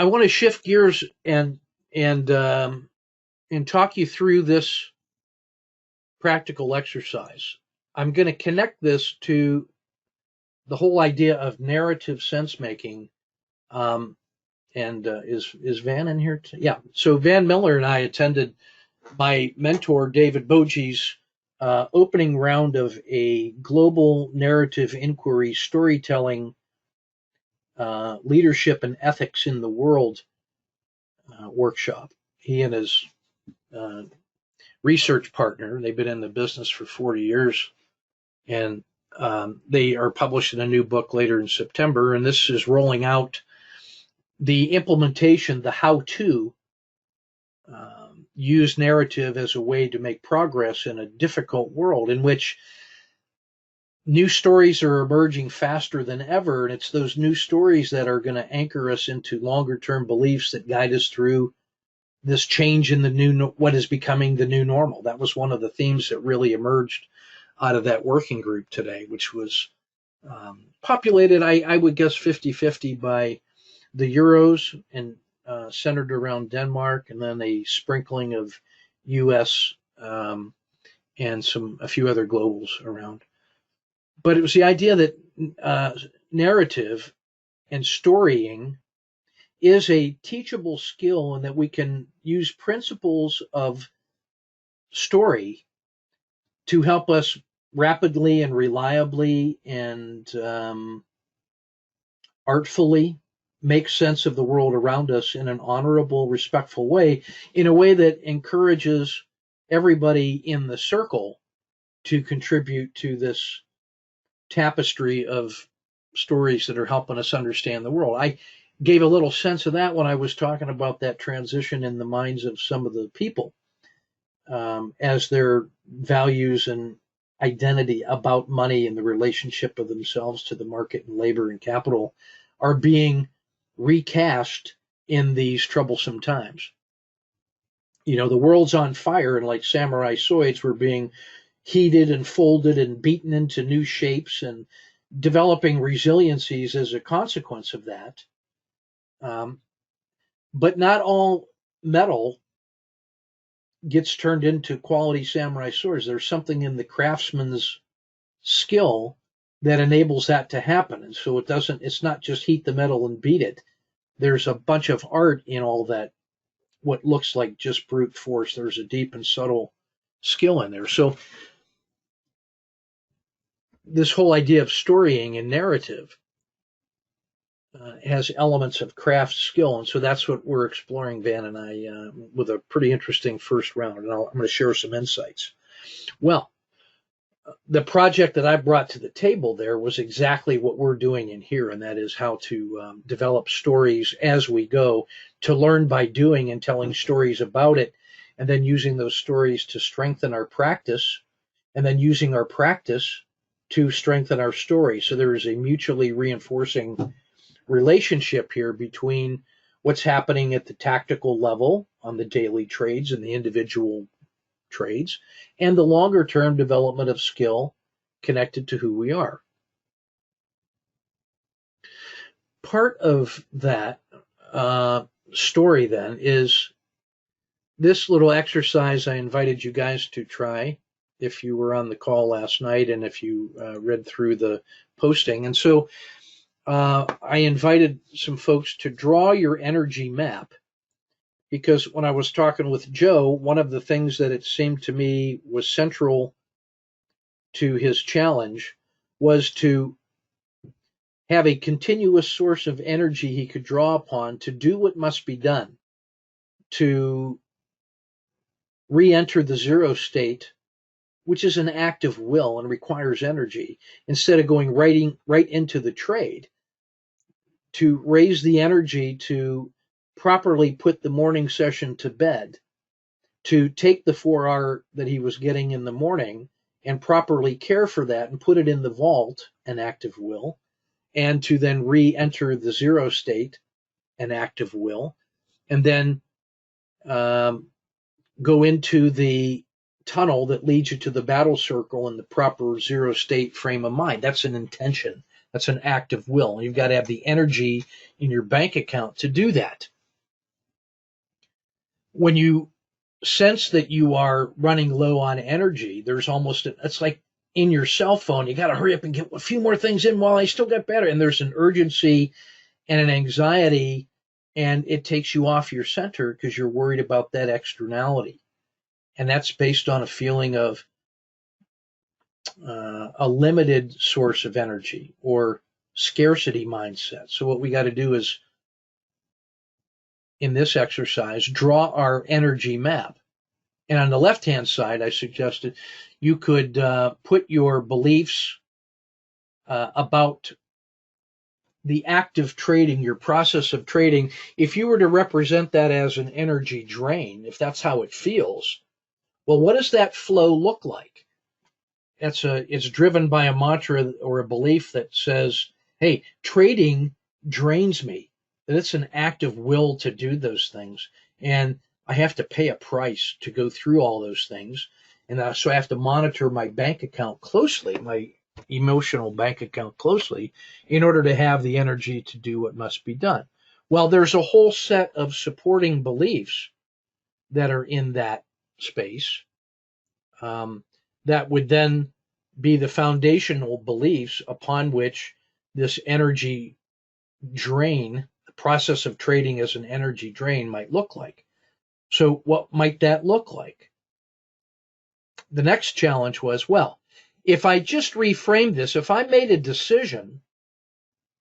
I want to shift gears and talk you through this practical exercise. I'm going to connect this to the whole idea of narrative sense making. Is Van in here? Yeah. So Van Miller and I attended my mentor David Boje's opening round of a global narrative inquiry storytelling leadership and ethics in the world workshop. He and his research partner, they've been in the business for 40 years, and they are publishing a new book later in September, and this is rolling out the implementation, the how-to, use narrative as a way to make progress in a difficult world in which new stories are emerging faster than ever, and it's those new stories that are going to anchor us into longer-term beliefs that guide us through this change in the new, what is becoming the new normal. That was one of the themes that really emerged out of that working group today, which was populated, I would guess, 50-50 by the Euros and centered around Denmark, and then a sprinkling of U.S. And a few other globals around. But it was the idea that narrative and storying is a teachable skill, and that we can use principles of story to help us rapidly and reliably and artfully make sense of the world around us in an honorable, respectful way, in a way that encourages everybody in the circle to contribute to this tapestry of stories that are helping us understand the world. I gave a little sense of that when I was talking about that transition in the minds of some of the people as their values and identity about money and the relationship of themselves to the market and labor and capital are being recast in these troublesome times. You know, the world's on fire, and like samurai swords, we're being heated and folded and beaten into new shapes and developing resiliencies as a consequence of that. But not all metal gets turned into quality samurai swords. There's something in the craftsman's skill that enables that to happen. And so it's not just heat the metal and beat it. There's a bunch of art in all that, what looks like just brute force. There's a deep and subtle skill in there. So this whole idea of storying and narrative has elements of craft skill. And so that's what we're exploring, Van and I, with a pretty interesting first round. And I'm going to share some insights. Well, the project that I brought to the table there was exactly what we're doing in here, and that is how to develop stories as we go, to learn by doing and telling stories about it, and then using those stories to strengthen our practice, and then using our practice to strengthen our story. So there is a mutually reinforcing relationship here between what's happening at the tactical level on the daily trades and the individual trades, and the longer term development of skill connected to who we are. Part of that story then is this little exercise I invited you guys to try if you were on the call last night and if you read through the posting. And so I invited some folks to draw your energy map, because when I was talking with Joe, one of the things that it seemed to me was central to his challenge was to have a continuous source of energy he could draw upon to do what must be done, to re-enter the zero state, which is an act of will and requires energy, instead of going right into the trade, to raise the energy to properly put the morning session to bed, to take the 4 hour that he was getting in the morning and properly care for that and put it in the vault, an act of will, and to then re-enter the zero state, an act of will, and then go into the tunnel that leads you to the battle circle in the proper zero state frame of mind. That's an intention. That's an act of will. You've got to have the energy in your bank account to do that. When you sense that you are running low on energy, there's almost, it's like in your cell phone, you got to hurry up and get a few more things in while I still get better. And there's an urgency and an anxiety, and it takes you off your center because you're worried about that externality. And that's based on a feeling of a limited source of energy or scarcity mindset. So what we got to do is, in this exercise, draw our energy map. And on the left-hand side, I suggested you could put your beliefs about the act of trading, your process of trading. If you were to represent that as an energy drain, if that's how it feels, well, what does that flow look like? It's driven by a mantra or a belief that says, hey, trading drains me. That it's an act of will to do those things. And I have to pay a price to go through all those things. And so I have to monitor my bank account closely, my emotional bank account closely, in order to have the energy to do what must be done. Well, there's a whole set of supporting beliefs that are in that space that would then be the foundational beliefs upon which this energy drain, the process of trading as an energy drain, might look like. So what might that look like? The next challenge was, well, if I just reframe this, if I made a decision,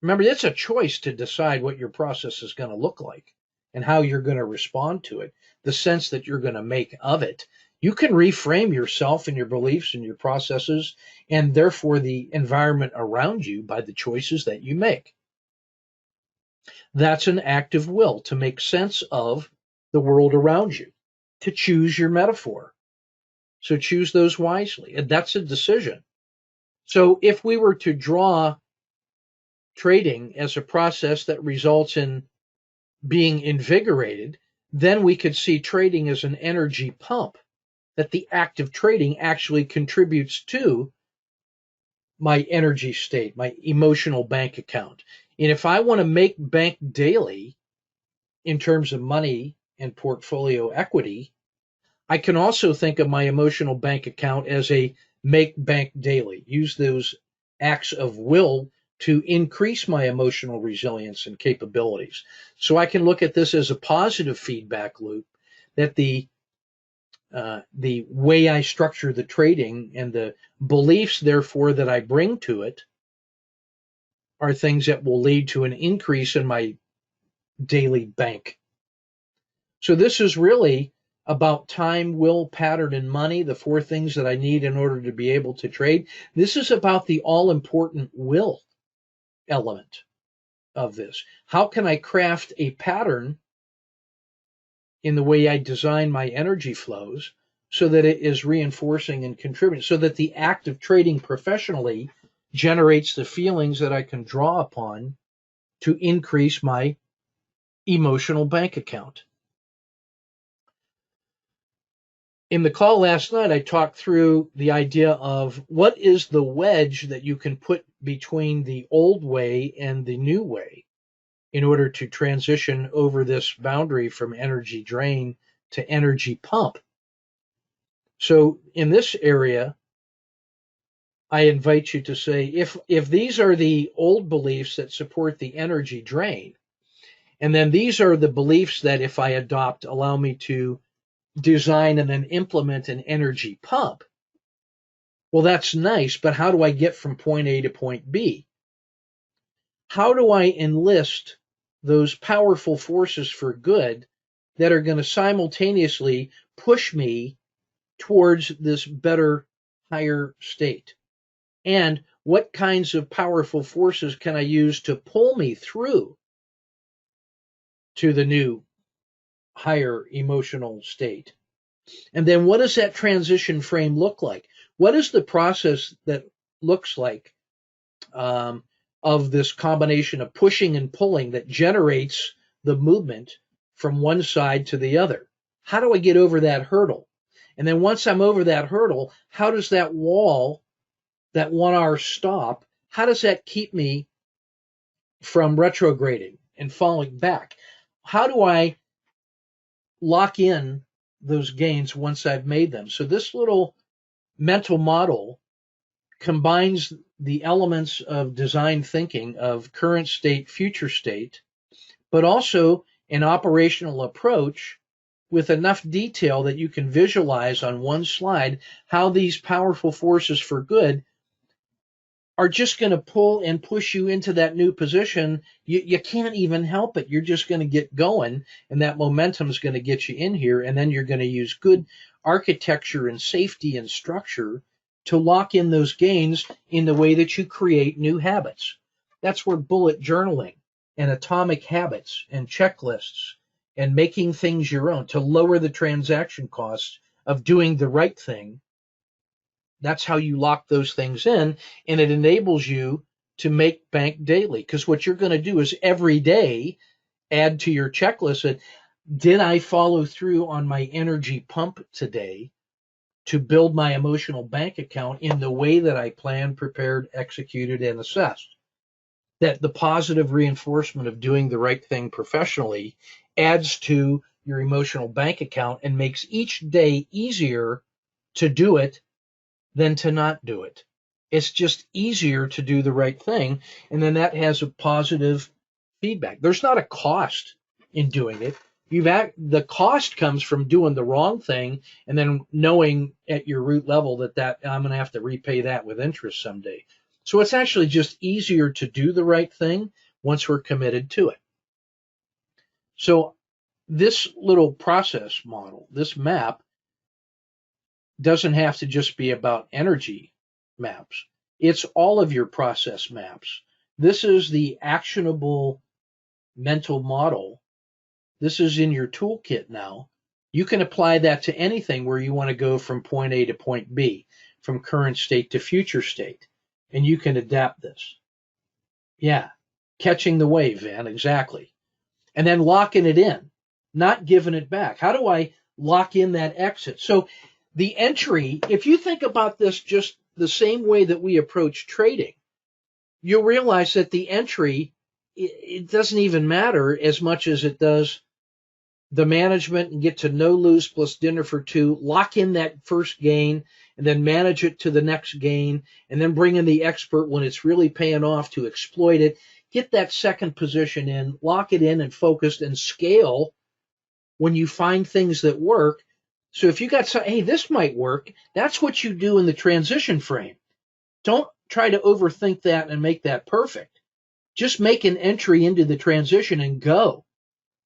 remember, it's a choice to decide what your process is going to look like and how you're going to respond to it, the sense that you're going to make of it. You can reframe yourself and your beliefs and your processes, and therefore the environment around you, by the choices that you make. That's an act of will, to make sense of the world around you, to choose your metaphor. So choose those wisely. And that's a decision. So if we were to draw trading as a process that results in being invigorated, then we could see trading as an energy pump, that the act of trading actually contributes to my energy state, my emotional bank account. And if I want to make bank daily in terms of money and portfolio equity, I can also think of my emotional bank account as a make bank daily. Use those acts of will to increase my emotional resilience and capabilities. So I can look at this as a positive feedback loop, that the way I structure the trading and the beliefs, therefore, that I bring to it are things that will lead to an increase in my daily bank. So this is really about time, will, pattern, and money, the four things that I need in order to be able to trade. This is about the all-important will element of this. How can I craft a pattern in the way I design my energy flows so that it is reinforcing and contributing, so that the act of trading professionally generates the feelings that I can draw upon to increase my emotional bank account. In the call last night, I talked through the idea of what is the wedge that you can put between the old way and the new way in order to transition over this boundary from energy drain to energy pump. So in this area, I invite you to say, if these are the old beliefs that support the energy drain, and then these are the beliefs that if I adopt allow me to design and then implement an energy pump, well, that's nice, but how do I get from point A to point B? How do I enlist those powerful forces for good that are going to simultaneously push me towards this better, higher state? And what kinds of powerful forces can I use to pull me through to the new, higher emotional state? And then what does that transition frame look like? What is the process that looks like of this combination of pushing and pulling that generates the movement from one side to the other? How do I get over that hurdle? And then once I'm over that hurdle, how does that wall, that 1 hour stop, how does that keep me from retrograding and falling back? How do I lock in those gains once I've made them? So this little mental model combines the elements of design thinking of current state, future state, but also an operational approach with enough detail that you can visualize on one slide how these powerful forces for good are just going to pull and push you into that new position. You can't even help it. You're just going to get going, and that momentum is going to get you in here. And then you're going to use good architecture and safety and structure to lock in those gains in the way that you create new habits. That's where bullet journaling and atomic habits and checklists and making things your own to lower the transaction costs of doing the right thing. That's how you lock those things in, and it enables you to make bank daily. Because what you're going to do is every day add to your checklist that, did I follow through on my energy pump today to build my emotional bank account in the way that I planned, prepared, executed, and assessed? That the positive reinforcement of doing the right thing professionally adds to your emotional bank account and makes each day easier to do it than to not do it. It's just easier to do the right thing, and then that has a positive feedback. There's not a cost in doing it. The cost comes from doing the wrong thing and then knowing at your root level that I'm going to have to repay that with interest someday. So it's actually just easier to do the right thing once we're committed to it. So this little process model, this map, doesn't have to just be about energy maps. It's all of your process maps. This is the actionable mental model. This is in your toolkit now. You can apply that to anything where you want to go from point A to point B, from current state to future state, and you can adapt this. Yeah, catching the wave, Van, exactly. And then locking it in, not giving it back. How do I lock in that exit? So the entry, if you think about this just the same way that we approach trading, you'll realize that the entry, it doesn't even matter as much as it does the management, and get to no lose plus dinner for two, lock in that first gain, and then manage it to the next gain, and then bring in the expert when it's really paying off to exploit it, get that second position in, lock it in and focused, and scale when you find things that work. So if you got some, hey, this might work, that's what you do in the transition frame. Don't try to overthink that and make that perfect. Just make an entry into the transition and go.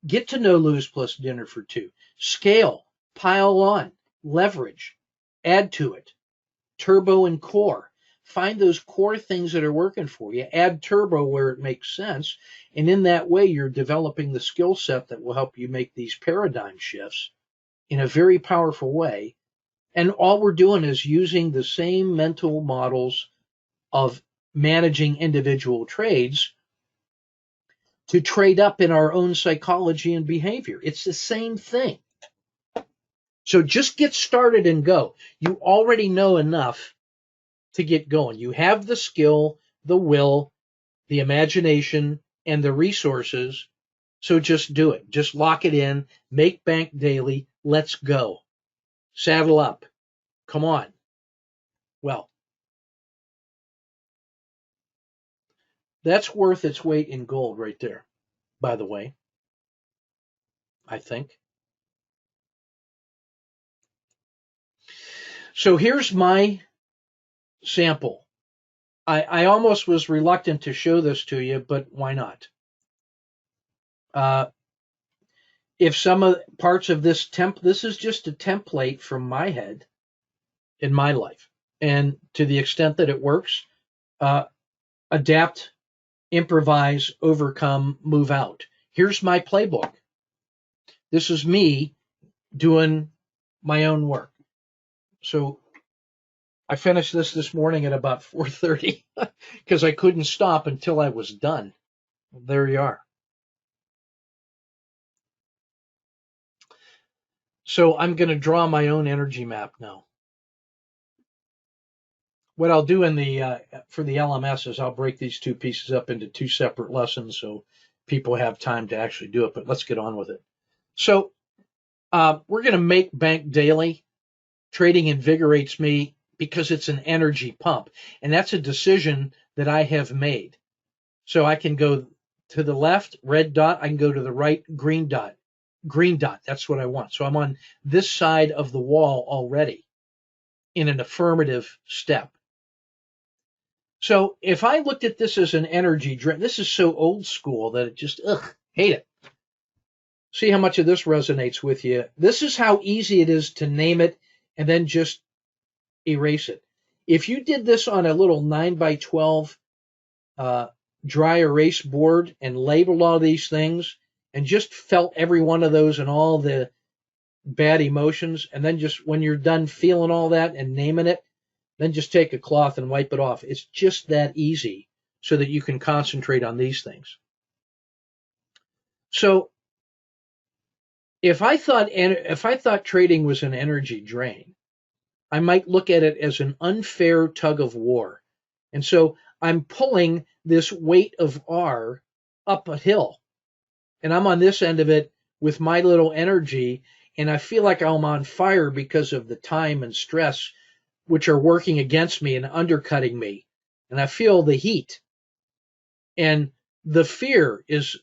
Get to no lose plus dinner for two. Scale, pile on, leverage, add to it. Turbo and core. Find those core things that are working for you. Add turbo where it makes sense. And in that way, you're developing the skill set that will help you make these paradigm shifts in a very powerful way. And all we're doing is using the same mental models of managing individual trades to trade up in our own psychology and behavior. It's the same thing. So just get started and go. You already know enough to get going. You have the skill, the will, the imagination, and the resources. So just do it. Just lock it in. Make bank daily. Let's go. Saddle up. Come on. Well, that's worth its weight in gold right there, by the way, I think. So here's my sample. I almost was reluctant to show this to you, but why not? Uh, if some of parts of this is just a template from my head in my life, and to the extent that it works, uh, adapt, improvise, overcome, move out. Here's my playbook. This is me doing my own work. So I finished this morning at about 4:30 because I couldn't stop until I was done. There you are. So I'm going to draw my own energy map now. what I'll do in the for the LMS is I'll break these two pieces up into two separate lessons so people have time to actually do it. But let's get on with it. So we're going to make bank daily. Trading invigorates me because it's an energy pump, and that's a decision that I have made. So I can go to the left, red dot. I can go to the right, green dot. Green dot. That's what I want. So I'm on this side of the wall already in an affirmative step. So if I looked at this as an energy drink, this is so old school that it just, hate it. See how much of this resonates with you. This is how easy it is to name it and then just erase it. If you did this on a little 9x12 dry erase board and labeled all these things and just felt every one of those and all the bad emotions, and then just when you're done feeling all that and naming it, then just take a cloth and wipe it off. It's just that easy so that you can concentrate on these things. So if I thought trading was an energy drain, I might look at it as an unfair tug of war. And so I'm pulling this weight of R up a hill. And I'm on this end of it with my little energy, and I feel like I'm on fire because of the time and stress which are working against me and undercutting me. And I feel the heat. And the fear is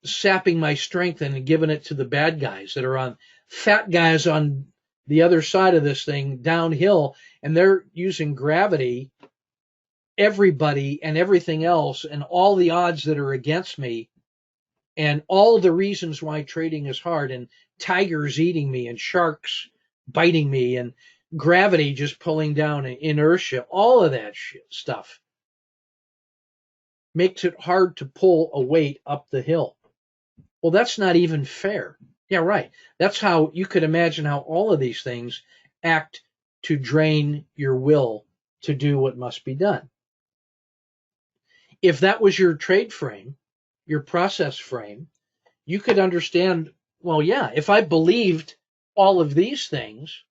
sapping my strength and giving it to the bad guys that are on, fat guys on the other side of this thing downhill, and they're using gravity, everybody and everything else, and all the odds that are against me, and all the reasons why trading is hard, and tigers eating me, and sharks biting me, and gravity just pulling down, and inertia, all of that stuff makes it hard to pull a weight up the hill. Well, that's not even fair. Yeah, right. That's how you could imagine how all of these things act to drain your will to do what must be done. If that was your trade frame, your process frame, you could understand, well, yeah, if I believed all of these things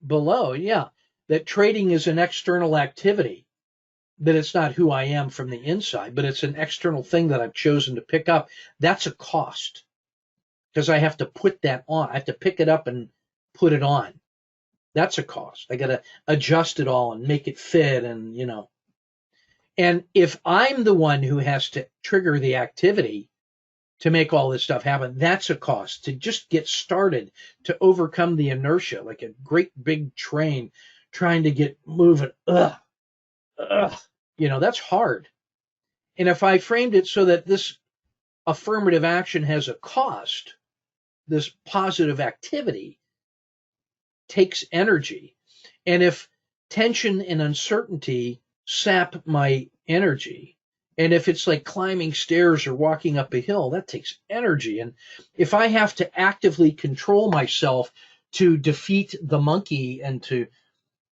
below, yeah, that trading is an external activity, that it's not who I am from the inside, but it's an external thing that I've chosen to pick up, that's a cost. Because I have to put that on. I have to pick it up and put it on. That's a cost. I got to adjust it all and make it fit, and And if I'm the one who has to trigger the activity to make all this stuff happen, that's a cost. To just get started, to overcome the inertia, like a great big train trying to get moving. That's hard. And if I framed it so that this affirmative action has a cost, this positive activity takes energy. And if tension and uncertainty sap my energy, and if it's like climbing stairs or walking up a hill, that takes energy. And if I have to actively control myself to defeat the monkey and to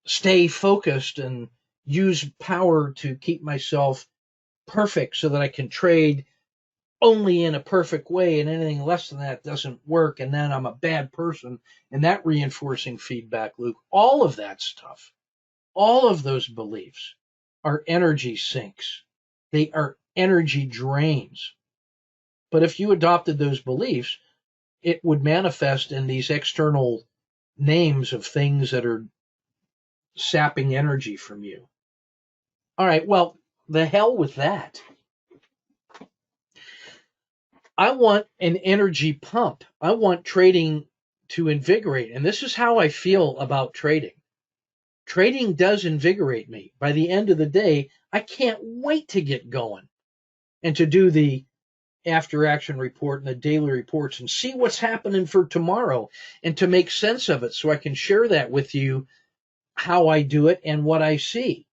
stay focused and use power to keep myself perfect so that I can trade only in a perfect way, and anything less than that doesn't work, and then I'm a bad person, and that reinforcing feedback loop, all of that stuff, all of those beliefs are energy sinks. They are energy drains. But if you adopted those beliefs, it would manifest in these external names of things that are sapping energy from you. All right, well, the hell with that. I want an energy pump. I want trading to invigorate. And this is how I feel about trading. Trading does invigorate me. By the end of the day, I can't wait to get going and to do the after action report and the daily reports and see what's happening for tomorrow and to make sense of it so I can share that with you, how I do it and what I see.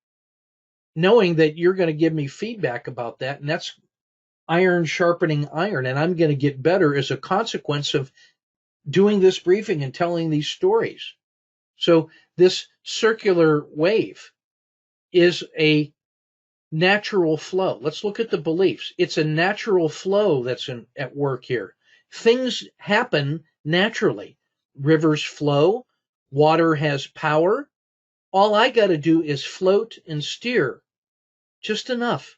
Knowing that you're going to give me feedback about that, and that's iron sharpening iron, and I'm going to get better as a consequence of doing this briefing and telling these stories. So this circular wave is a natural flow. Let's look at the beliefs. It's a natural flow that's at work here. Things happen naturally. Rivers flow, water has power, All I got to do is float and steer just enough.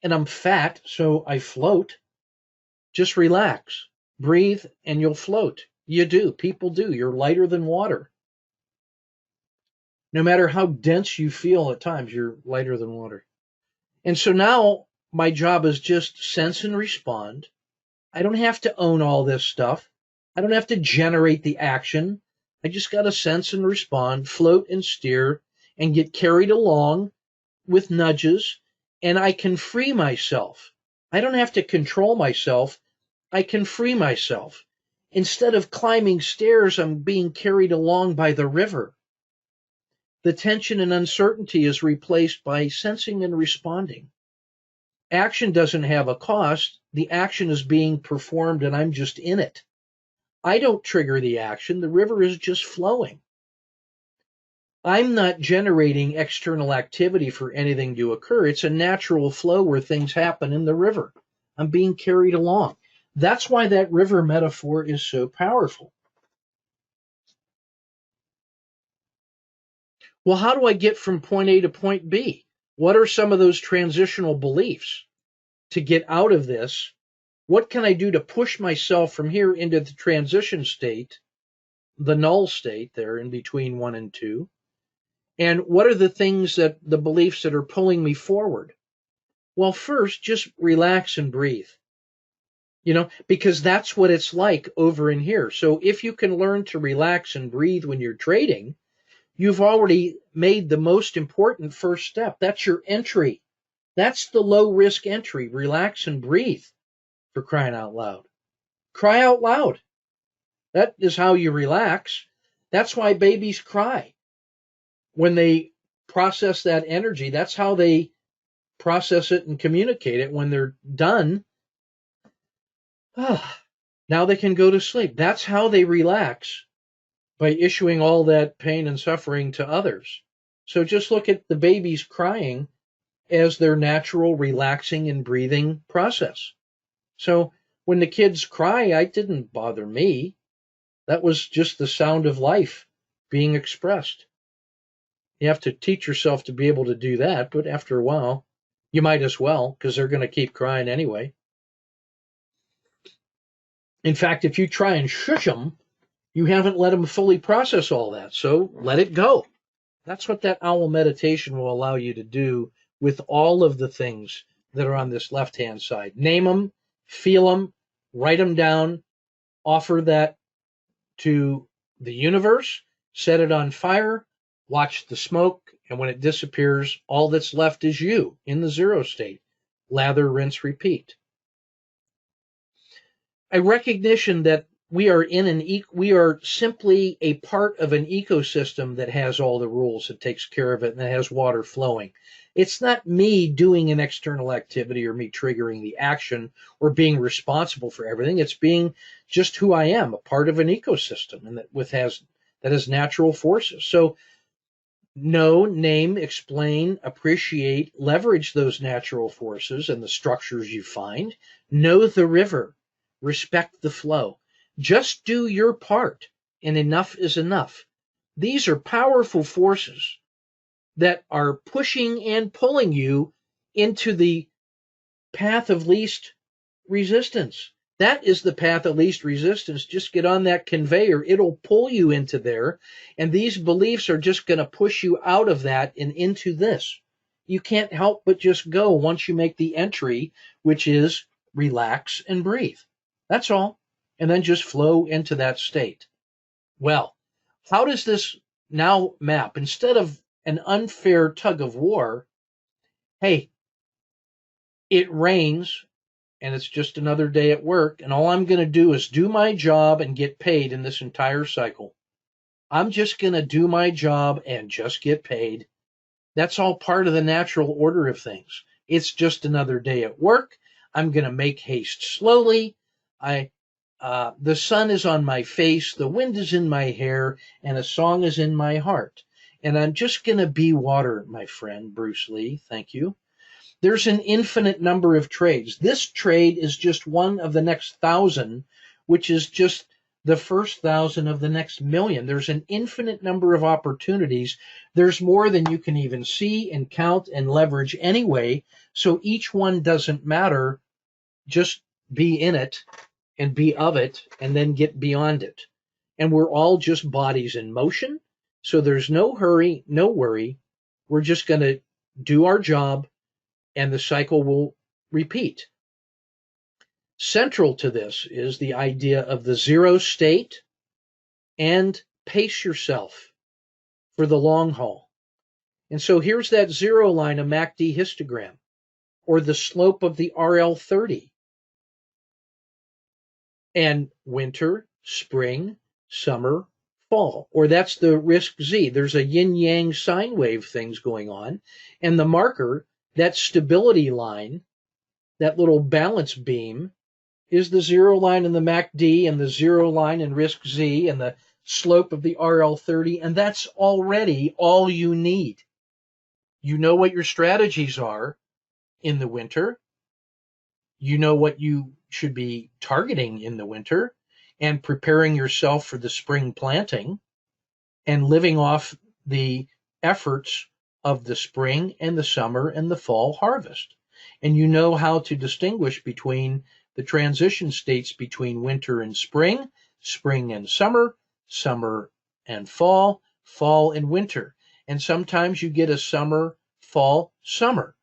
And I'm fat, so I float. Just relax, breathe, and you'll float. You do. People do. You're lighter than water. No matter how dense you feel at times, you're lighter than water. And so now my job is just sense and respond. I don't have to own all this stuff. I don't have to generate the action. I just got to sense and respond, float and steer, and get carried along with nudges, and I can free myself. I don't have to control myself. I can free myself. Instead of climbing stairs, I'm being carried along by the river. The tension and uncertainty is replaced by sensing and responding. Action doesn't have a cost. The action is being performed and I'm just in it. I don't trigger the action. The river is just flowing. I'm not generating external activity for anything to occur. It's a natural flow where things happen in the river. I'm being carried along. That's why that river metaphor is so powerful. Well, how do I get from point A to point B? What are some of those transitional beliefs to get out of this? What can I do to push myself from here into the transition state, the null state there in between 1 and 2? And what are the things the beliefs that are pulling me forward? Well, first, just relax and breathe, because that's what it's like over in here. So if you can learn to relax and breathe when you're trading, you've already made the most important first step. That's your entry. That's the low risk entry. Relax and breathe, for crying out loud. Cry out loud. That is how you relax. That's why babies cry. When they process that energy, that's how they process it and communicate it. When they're done, now they can go to sleep. That's how they relax, by issuing all that pain and suffering to others. So just look at the babies crying as their natural relaxing and breathing process. So when the kids cry, it didn't bother me. That was just the sound of life being expressed. You have to teach yourself to be able to do that, but after a while, you might as well, because they're going to keep crying anyway. In fact, if you try and shush them, you haven't let them fully process all that, so let it go. That's what that owl meditation will allow you to do with all of the things that are on this left-hand side. Name them, feel them, write them down, offer that to the universe, set it on fire, watch the smoke, and when it disappears, all that's left is you in the zero state. Lather, rinse, repeat. A recognition that we are simply a part of an ecosystem that has all the rules, that takes care of it, and that has water flowing. It's not me doing an external activity or me triggering the action or being responsible for everything. It's being just who I am, a part of an ecosystem, and that has natural forces. So know, name, explain, appreciate, leverage those natural forces and the structures you find. Know the river. Respect the flow. Just do your part, and enough is enough. These are powerful forces that are pushing and pulling you into the path of least resistance. That is the path of least resistance. Just get on that conveyor. It'll pull you into there, and these beliefs are just going to push you out of that and into this. You can't help but just go once you make the entry, which is relax and breathe. That's all. And then just flow into that state. Well, how does this now map? Instead of an unfair tug of war, hey, it rains and it's just another day at work, and all I'm going to do is do my job and get paid in this entire cycle. I'm just going to do my job and just get paid. That's all part of the natural order of things. It's just another day at work. I'm going to make haste slowly. The sun is on my face, the wind is in my hair, and a song is in my heart. And I'm just going to be water, my friend, Bruce Lee. Thank you. There's an infinite number of trades. This trade is just one of the next 1,000, which is just the first 1,000 of the next million. There's an infinite number of opportunities. There's more than you can even see and count and leverage anyway. So each one doesn't matter. Just be in it and be of it and then get beyond it. And we're all just bodies in motion. So there's no hurry, no worry. We're just going to do our job and the cycle will repeat. Central to this is the idea of the zero state and pace yourself for the long haul. And so here's that zero line, a MACD histogram, or the slope of the RL30. And winter, spring, summer, fall, or that's the risk Z. There's a yin-yang sine wave things going on. And the marker, that stability line, that little balance beam, is the zero line in the MACD and the zero line in risk Z and the slope of the RL30. And that's already all you need. You know what your strategies are in the winter. You know what you should be targeting in the winter and preparing yourself for the spring planting and living off the efforts of the spring and the summer and the fall harvest. And you know how to distinguish between the transition states between winter and spring, spring and summer, summer and fall, fall and winter. And sometimes you get a summer, fall, summer.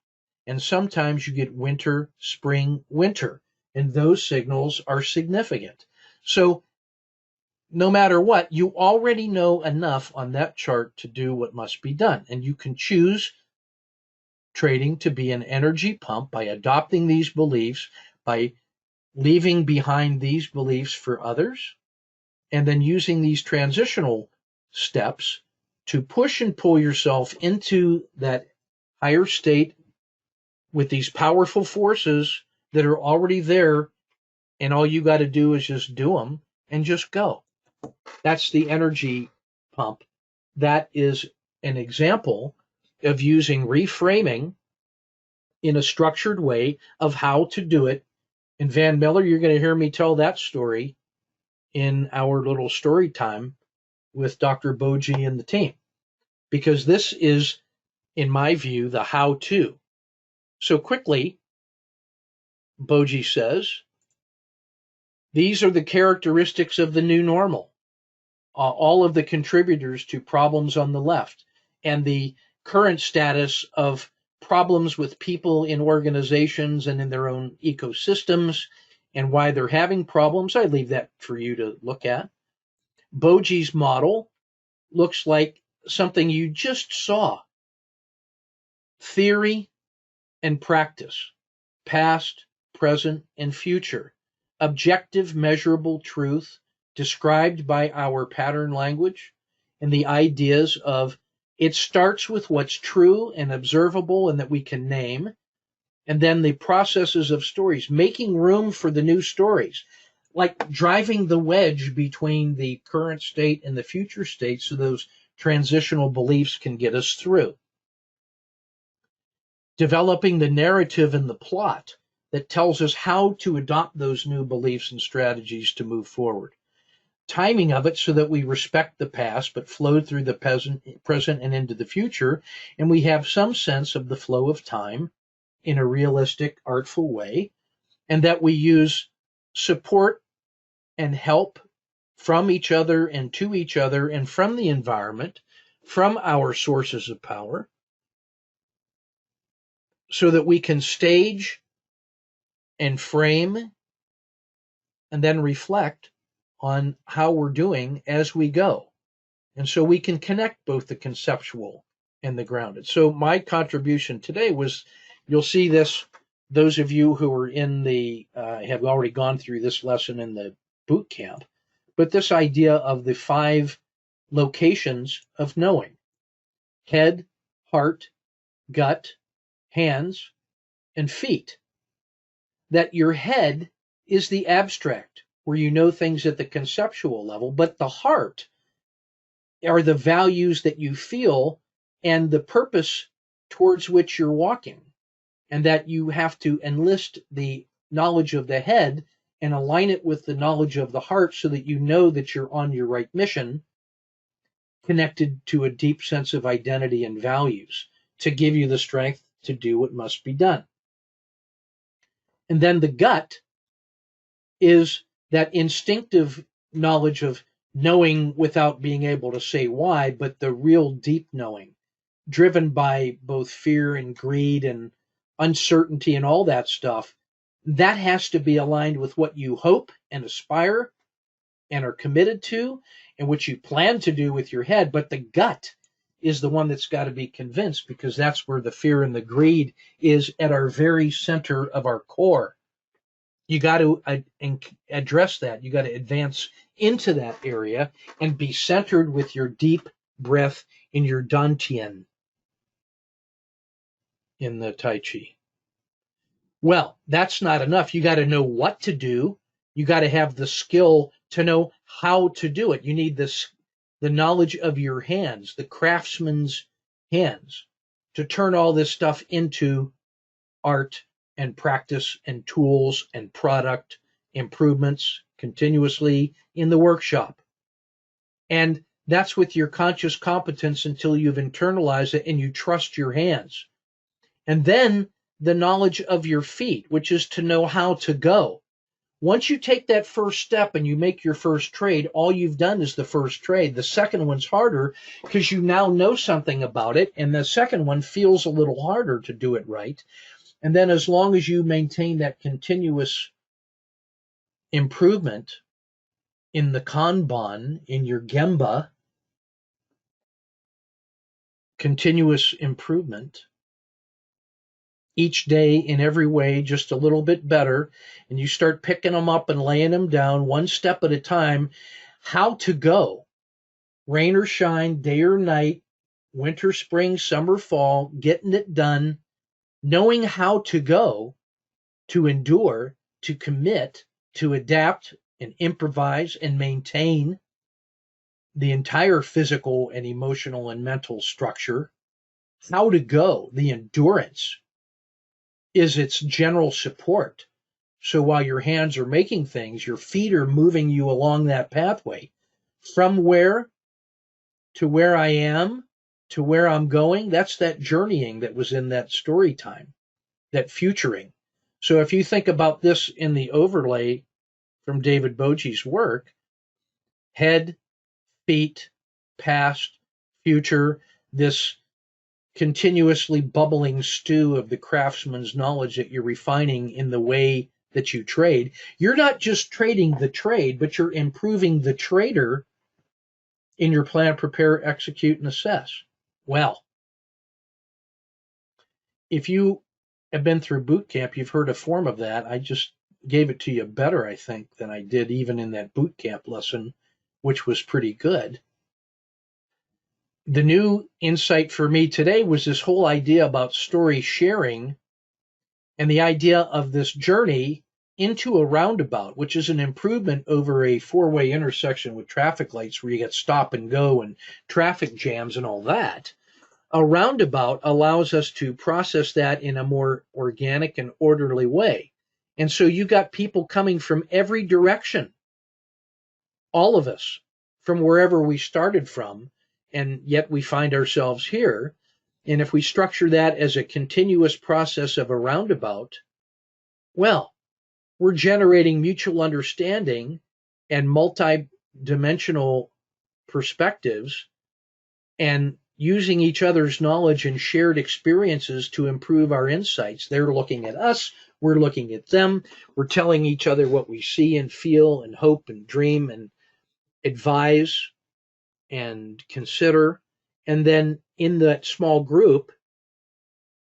And sometimes you get winter, spring, winter. And those signals are significant. So no matter what, you already know enough on that chart to do what must be done. And you can choose trading to be an energy pump by adopting these beliefs, by leaving behind these beliefs for others, and then using these transitional steps to push and pull yourself into that higher state with these powerful forces that are already there, and all you got to do is just do them and just go. That's the energy pump. That is an example of using reframing in a structured way of how to do it. And Van Miller, you're going to hear me tell that story in our little story time with Dr. Boje and the team, because this is, in my view, the how-to. So quickly, Boje says, these are the characteristics of the new normal. All of the contributors to problems on the left and the current status of problems with people in organizations and in their own ecosystems and why they're having problems. I leave that for you to look at. Boje's model looks like something you just saw. Theory and practice, past, present, and future. Objective, measurable truth described by our pattern language and the ideas of it starts with what's true and observable and that we can name, and then the processes of stories, making room for the new stories, like driving the wedge between the current state and the future state so those transitional beliefs can get us through. Developing the narrative and the plot that tells us how to adopt those new beliefs and strategies to move forward. Timing of it so that we respect the past but flow through the present and into the future, and we have some sense of the flow of time in a realistic, artful way, and that we use support and help from each other and to each other and from the environment, from our sources of power, so that we can stage and frame and then reflect on how we're doing as we go. And so we can connect both the conceptual and the grounded. So my contribution today was, you'll see this, those of you who are in the, have already gone through this lesson in the boot camp, but this idea of the 5 locations of knowing: head, heart, gut, hands, and feet. That your head is the abstract, where you know things at the conceptual level, but the heart are the values that you feel and the purpose towards which you're walking, and that you have to enlist the knowledge of the head and align it with the knowledge of the heart so that you know that you're on your right mission, connected to a deep sense of identity and values to give you the strength to do what must be done. And then the gut is that instinctive knowledge of knowing without being able to say why, but the real deep knowing, driven by both fear and greed and uncertainty and all that stuff. That has to be aligned with what you hope and aspire and are committed to and what you plan to do with your head. But the gut is the one that's got to be convinced, because that's where the fear and the greed is, at our very center of our core. You got to address that. You got to advance into that area and be centered with your deep breath in your dantian in the Tai Chi. Well, that's not enough. You got to know what to do. You got to have the skill to know how to do it. You need the knowledge of your hands, the craftsman's hands, to turn all this stuff into art and practice and tools and product improvements continuously in the workshop. And that's with your conscious competence until you've internalized it and you trust your hands. And then the knowledge of your feet, which is to know how to go. Once you take that first step and you make your first trade, all you've done is the first trade. The second one's harder because you now know something about it, and the second one feels a little harder to do it right. And then as long as you maintain that continuous improvement in the Kanban, in your Gemba, continuous improvement, each day in every way just a little bit better, and you start picking them up and laying them down one step at a time, how to go, rain or shine, day or night, winter, spring, summer, fall, getting it done, knowing how to go, to endure, to commit, to adapt and improvise and maintain the entire physical and emotional and mental structure. How to go, the endurance, is its general support. So while your hands are making things, your feet are moving you along that pathway. From where to where I am to where I'm going, that's that journeying that was in that story time, that futuring. So if you think about this in the overlay from David Boje's work, head, feet, past, future, this continuously bubbling stew of the craftsman's knowledge that you're refining in the way that you trade. You're not just trading the trade, but you're improving the trader in your plan, prepare, execute, and assess. Well, if you have been through boot camp, you've heard a form of that. I just gave it to you better, I think, than I did even in that boot camp lesson, which was pretty good. The new insight for me today was this whole idea about story sharing and the idea of this journey into a roundabout, which is an improvement over a four-way intersection with traffic lights where you get stop and go and traffic jams and all that. A roundabout allows us to process that in a more organic and orderly way. And so you got people coming from every direction, all of us, from wherever we started from, and yet we find ourselves here. And if we structure that as a continuous process of a roundabout, well, we're generating mutual understanding and multi-dimensional perspectives and using each other's knowledge and shared experiences to improve our insights. They're looking at us, we're looking at them, we're telling each other what we see and feel and hope and dream and advise and consider. And then in that small group,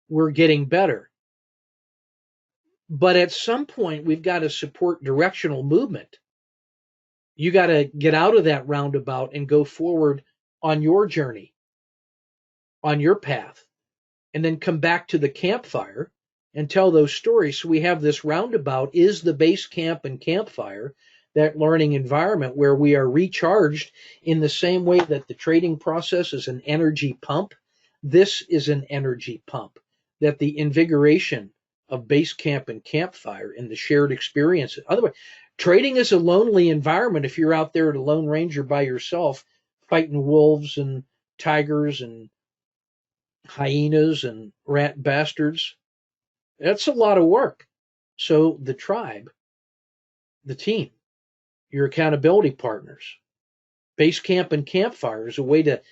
we're getting better. But at some point, we've got to support directional movement. You got to get out of that roundabout and go forward on your journey, on your path, and then come back to the campfire and tell those stories. So we have this roundabout is the base camp and campfire, that learning environment where we are recharged in the same way that the trading process is an energy pump. This is an energy pump, that the invigoration of base camp and campfire and the shared experience. Otherwise, Trading is a lonely environment if you're out there at a lone ranger by yourself, fighting wolves and tigers and hyenas and rat bastards. That's a lot of work. So the tribe, the team, your accountability partners, base camp and campfire is a way to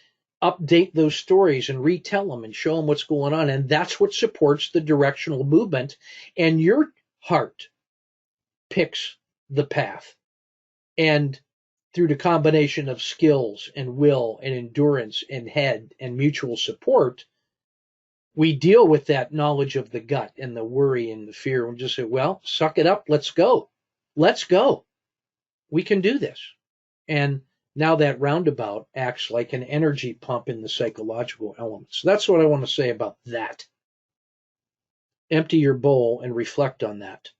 update those stories and retell them and show them what's going on. And that's what supports the directional movement. And your heart picks the path. And through the combination of skills and will and endurance and head and mutual support, we deal with that knowledge of the gut and the worry and the fear and just say, well, suck it up. Let's go. Let's go. We can do this. And now that roundabout acts like an energy pump in the psychological elements. That's what I want to say about that. Empty your bowl and reflect on that.